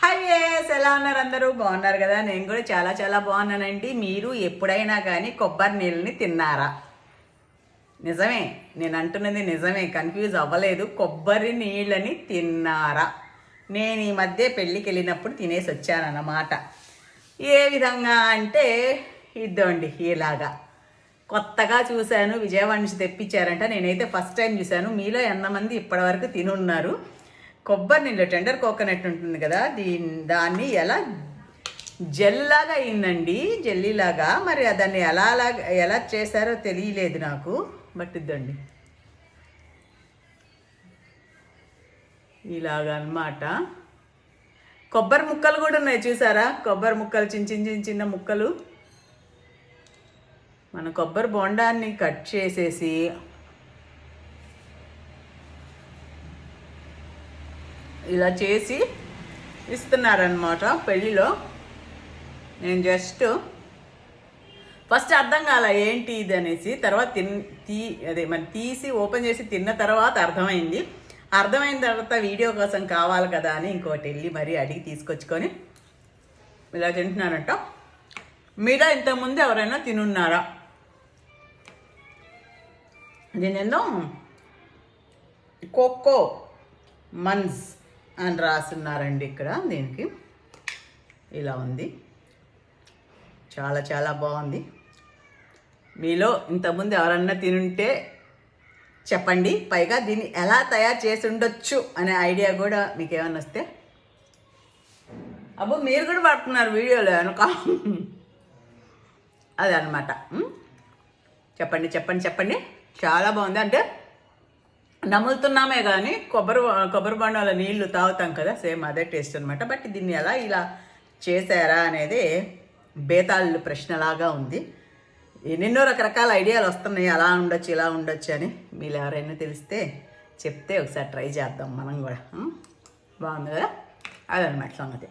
Hi ఎలా ఉన్నారు? అందరూ బాగున్నారు కదా? నేను కూడా చాలా చాలా బాగున్నానండి. మీరు ఎప్పుడైనా కానీ కొబ్బరి నీళ్ళని తిన్నారా? నిజమే, నేను అంటున్నది నిజమే, కన్ఫ్యూజ్ అవ్వలేదు. కొబ్బరి నీళ్ళని తిన్నారా? నేను ఈ మధ్య పెళ్ళికి వెళ్ళినప్పుడు తినేసి వచ్చానన్నమాట. ఏ విధంగా అంటే ఇద్దండి ఇలాగా కొత్తగా చూశాను. విజయవాడ నుంచి తెప్పించారంట. నేనైతే ఫస్ట్ టైం చూశాను. మీలో ఎంతమంది ఇప్పటివరకు తినున్నారు? కొబ్బరి నీళ్ళు టెండర్ కోకోనట్ ఉంటుంది కదా, దాన్ని ఎలా జెల్లాగా అయిందండి, జెల్లీలాగా. మరి దాన్ని ఎలా చేశారో తెలియలేదు నాకు. బట్ ఇద్దండి ఇలాగా అన్నమాట. కొబ్బరి ముక్కలు కూడా ఉన్నాయి చూసారా? కొబ్బరి ముక్కలు చిన్న చిన్న చిన్న చిన్న ముక్కలు. మన కొబ్బరి బొండాన్ని కట్ చేసేసి ఇలా చేసి ఇస్తున్నారనమాట పెళ్ళిలో. నేను జస్ట్ ఫస్ట్ అర్థం కాల ఏంటి ఇది అనేసి, తర్వాత తీసి ఓపెన్ చేసి తిన్న తర్వాత అర్థమైన తర్వాత వీడియో కోసం కావాలి కదా అని ఇంకోటి వెళ్ళి మరీ అడిగి తీసుకొచ్చుకొని ఇలా తింటున్నారంట. మీద ఇంతకుముందు ఎవరైనా తినున్నారా? దీనిలో కోకో మన్స్ అని రాస్తున్నారండి ఇక్కడ. దీనికి ఇలా ఉంది, చాలా చాలా బాగుంది. మీలో ఇంతకుముందు ఎవరన్నా తినుంటే చెప్పండి. పైగా దీన్ని ఎలా తయారు చేసి ఉండొచ్చు అనే ఐడియా కూడా మీకు ఏమన్నా వస్తే. అబ్బో మీరు కూడా పడుతున్నారు వీడియోలో అనుక. అదనమాట. చెప్పండి చెప్పండి చెప్పండి. చాలా బాగుంది. అంటే నములుతున్నామే కానీ కొబ్బరి బొండాల నీళ్లు తాగుతాం కదా, సేమ్ అదే టేస్ట్ అనమాట. బట్ దీన్ని ఎలా ఇలా చేశారా అనేది బేతాళు ప్రశ్నలాగా ఉంది. ఎన్నెన్నో రకరకాల ఐడియాలు వస్తున్నాయి, అలా ఉండొచ్చు ఇలా ఉండొచ్చు అని. మీరు ఎవరైనా తెలిస్తే చెప్తే ఒకసారి ట్రై చేద్దాం మనం కూడా. బాగుంది కదా? అదనమాట సంగతి.